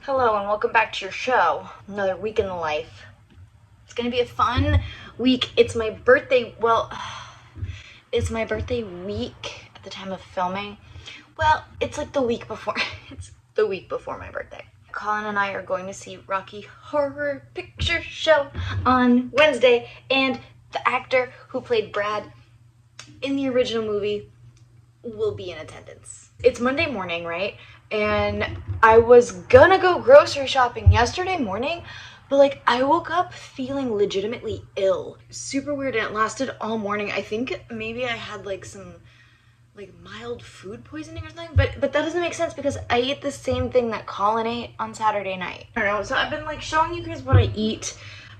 Hello and welcome back to your show. Another week in the life. It's gonna be a fun week. It's my birthday, it's my birthday week at the time of filming. Well, it's like the week before, it's the week before my birthday. Colin and I are going to see Rocky Horror Picture Show on Wednesday, and the actor who played Brad in the original movie will be in attendance. It's Monday morning, right? And I was gonna go grocery shopping yesterday morning, but I woke up feeling legitimately ill. Super weird, and it lasted all morning. I think maybe I had some mild food poisoning or something, but that doesn't make sense because I ate the same thing that Colin ate on Saturday night. I don't know, so I've been showing you guys what I eat.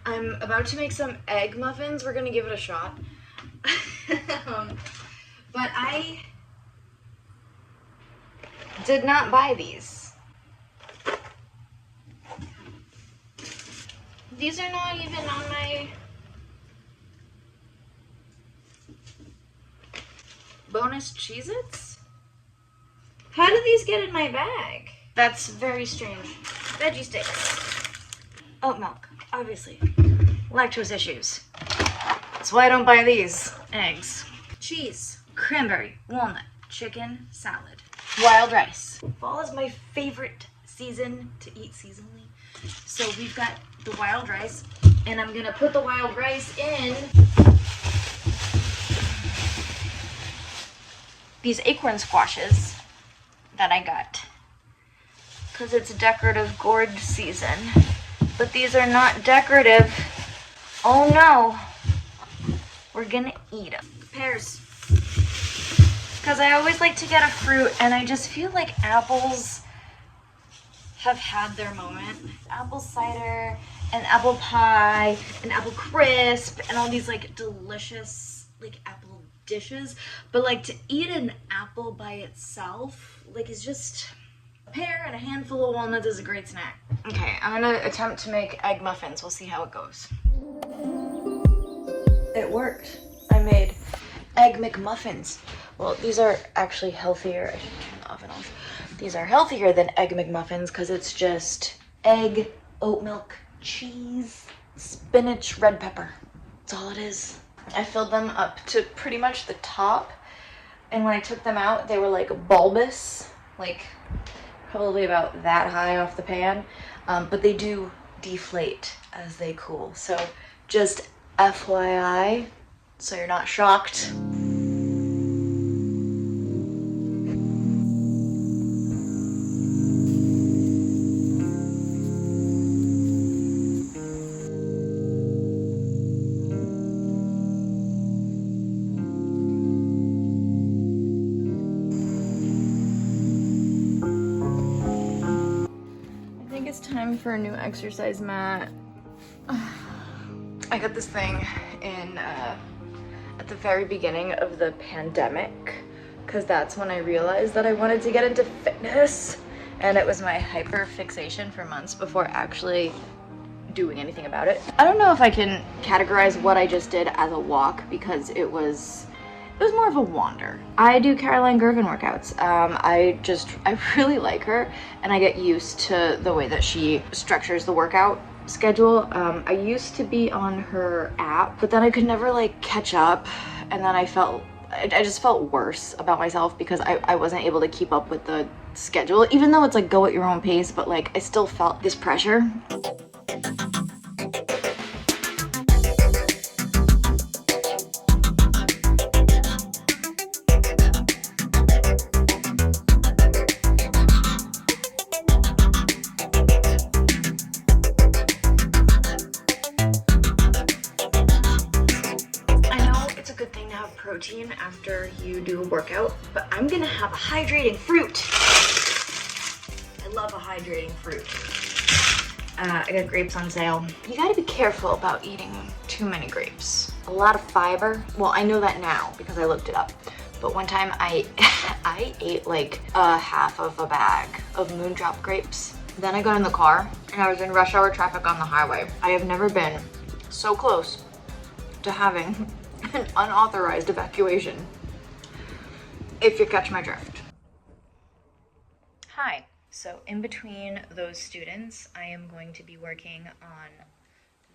I'm about to make some egg muffins. We're gonna give it a shot. But I did not buy these. These are not even on my bonus Cheez-Its? How did these get in my bag? That's very strange. Veggie sticks. Oat milk, obviously. Lactose issues. That's why I don't buy these. Eggs. Cheese. Cranberry. Walnut. Chicken. Salad. Wild rice. Fall is my favorite season to eat seasonally. So we've got the wild rice, and I'm gonna put the wild rice in these acorn squashes that I got because it's decorative gourd season. But these are not decorative. Oh no. We're gonna eat them. Pears. Because I always like to get a fruit, and I just feel like apples have had their moment. Apple cider and apple pie and apple crisp and all these delicious apple dishes. But to eat an apple by itself is just a pear and a handful of walnuts is a great snack. Okay, I'm gonna attempt to make egg muffins. We'll see how it goes. It worked. I made egg McMuffins. Well, these are actually healthier. I should turn the oven off. These are healthier than Egg McMuffins because it's just egg, oat milk, cheese, spinach, red pepper. That's all it is. I filled them up to pretty much the top, and when I took them out, they were bulbous, probably about that high off the pan, but they do deflate as they cool. So just FYI, so you're not shocked. Time for a new exercise mat. I got this thing in at the very beginning of the pandemic because that's when I realized that I wanted to get into fitness, and it was my hyper fixation for months before actually doing anything about it. I don't know if I can categorize what I just did as a walk because it was more of a wander. I do Caroline Gervin workouts. I really like her, and I get used to the way that she structures the workout schedule. I used to be on her app, but then I could never catch up, and then I just felt worse about myself because I wasn't able to keep up with the schedule, even though it's go at your own pace, but I still felt this pressure. Protein after you do a workout, but I'm gonna have a hydrating fruit. I love a hydrating fruit. I got grapes on sale. You gotta be careful about eating too many grapes. A lot of fiber. Well, I know that now because I looked it up. But one time I ate a half of a bag of Moondrop grapes. Then I got in the car and I was in rush hour traffic on the highway. I have never been so close to having an unauthorized evacuation, if you catch my drift. Hi. So in between those students, I am going to be working on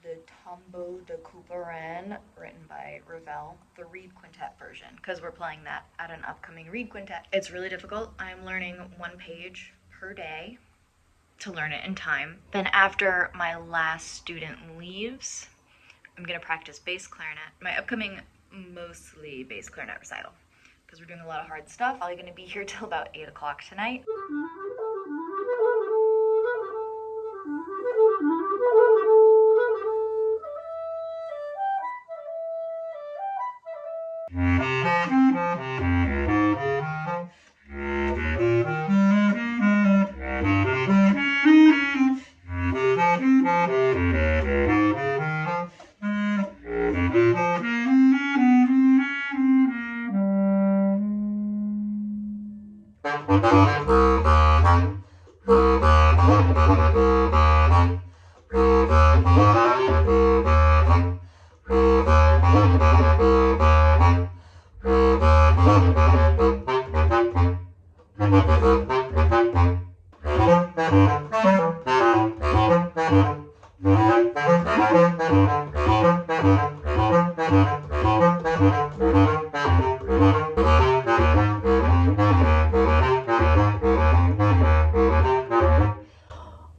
the Tombeau de Couperin, written by Ravel, the reed quintet version, because we're playing that at an upcoming reed quintet. It's really difficult. I'm learning 1 page per day to learn it in time. Then after my last student leaves, I'm gonna practice bass clarinet, my upcoming mostly bass clarinet recital, because we're doing a lot of hard stuff. Probably gonna be here till about 8 o'clock tonight.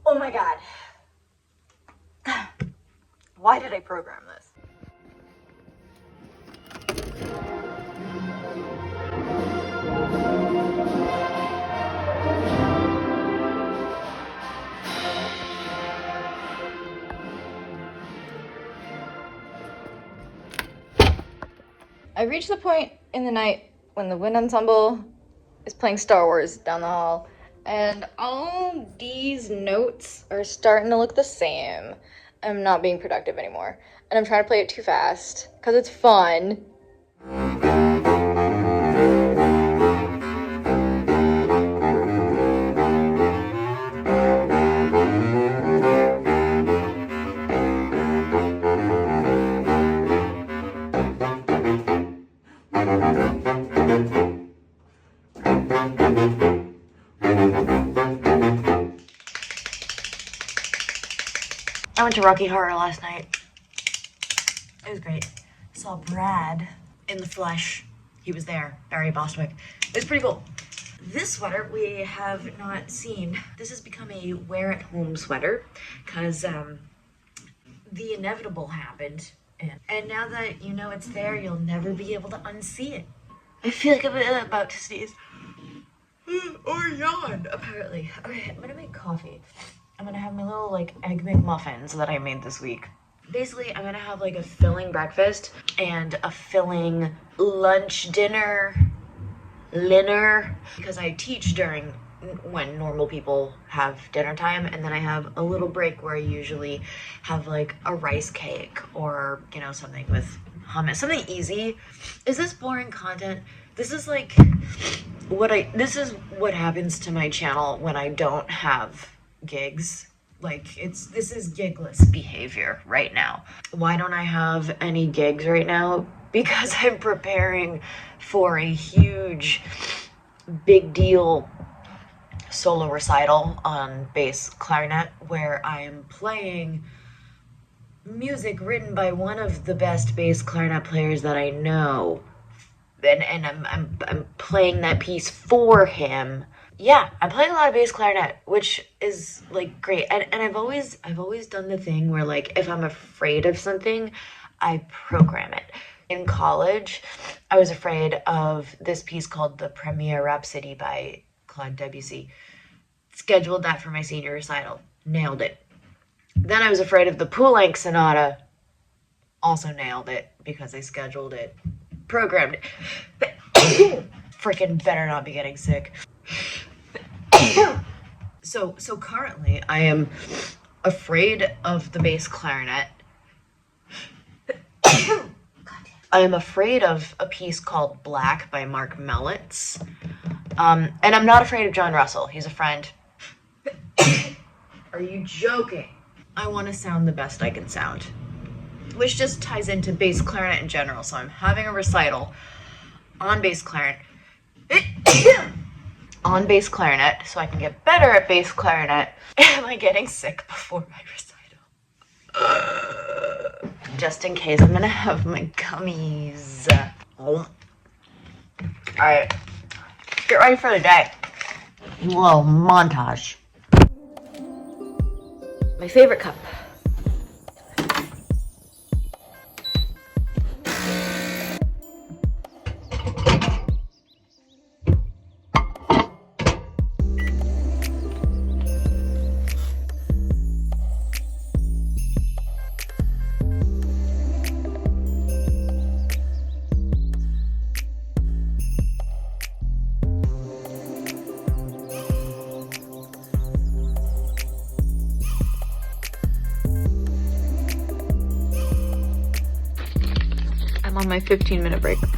Oh my God. Why did I program this? I reached the point in the night when the wind ensemble is playing Star Wars down the hall, and all these notes are starting to look the same. I'm not being productive anymore, and I'm trying to play it too fast because it's fun. I went to Rocky Horror last night. It was great. Saw Brad in the flesh. He was there, Barry Bostwick. It was pretty cool. This sweater we have not seen. This has become a wear at home sweater because the inevitable happened. And now that you know it's there, you'll never be able to unsee it. I feel like I'm about to sneeze. Or yawn, apparently. Okay, I'm gonna make coffee. I'm gonna have my little like egg McMuffins that I made this week. Basically, I'm gonna have like a filling breakfast and a filling lunch, dinner, because I teach during when normal people have dinner time, and then I have a little break where I usually have like a rice cake or, you know, something with hummus, something easy. Is this boring content? This is like this is what happens to my channel when I don't have gigs. Like this is gigless behavior right now. Why don't I have any gigs right now? Because I'm preparing for a huge, big deal solo recital on bass clarinet where I am playing music written by one of the best bass clarinet players that I know. And I'm playing that piece for him. Yeah, I'm playing a lot of bass clarinet, which is like great. And I've always done the thing where like if I'm afraid of something, I program it. In college, I was afraid of this piece called The Premier Rhapsody by Claude Debussy. Scheduled that for my senior recital. Nailed it. Then I was afraid of the Poulenc Sonata. Also nailed it because I scheduled it. Programmed it. Freaking better not be getting sick. So currently I am afraid of the bass clarinet. I am afraid of a piece called Black by Mark Mellitz. And I'm not afraid of John Russell. He's a friend. Are you joking? I want to sound the best I can sound, which just ties into bass clarinet in general. So I'm having a recital on bass clarinet. on bass clarinet so I can get better at bass clarinet. Am I getting sick before my recital? Just in case, I'm gonna have my gummies. Oh. Alright, get ready for the day. Whoa, montage. My favorite cup. I'm on my 15-minute break. Just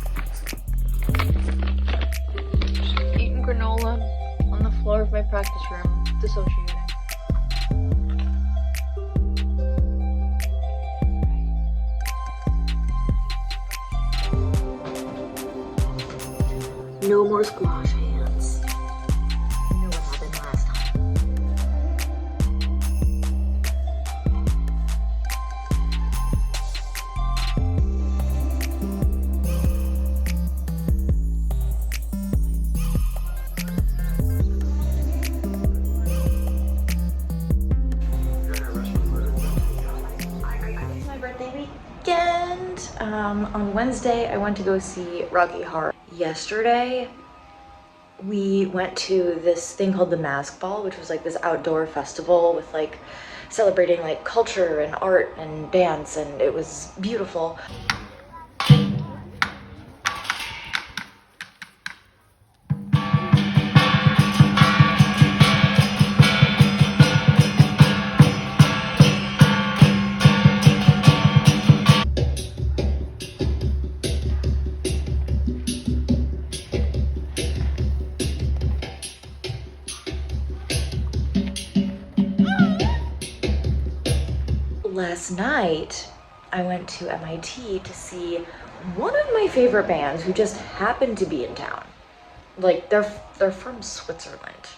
eating granola on the floor of my practice room, dissociating. No more squash hands. You know what happened last time. Weekend. On Wednesday, I went to go see Rocky Horror. Yesterday, we went to this thing called the Mask Ball, which was like this outdoor festival with like celebrating like culture and art and dance, and it was beautiful. Last night, I went to MIT to see one of my favorite bands who just happened to be in town. Like, they're from Switzerland.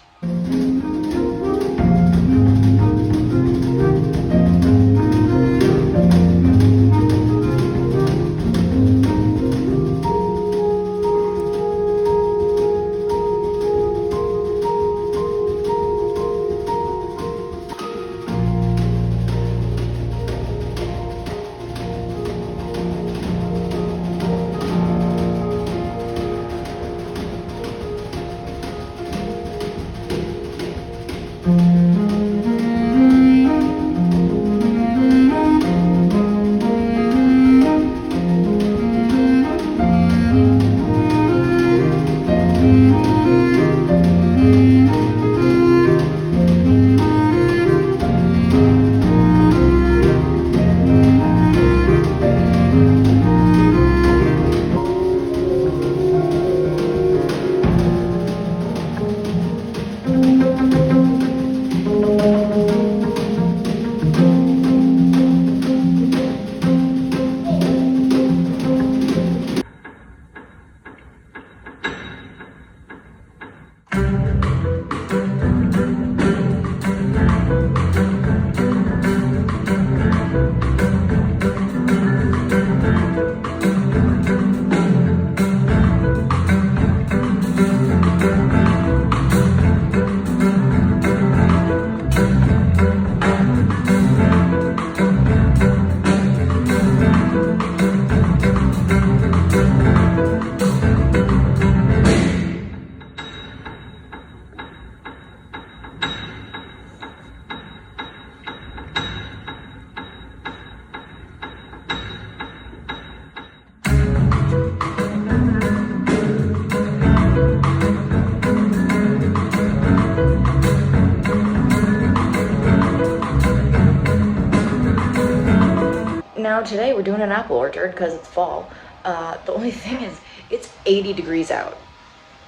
Now today we're doing an apple orchard because it's fall. The only thing is it's 80 degrees out,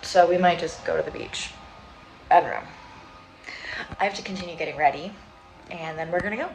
so we might just go to the beach. I don't know. I have to continue getting ready, and then we're gonna go.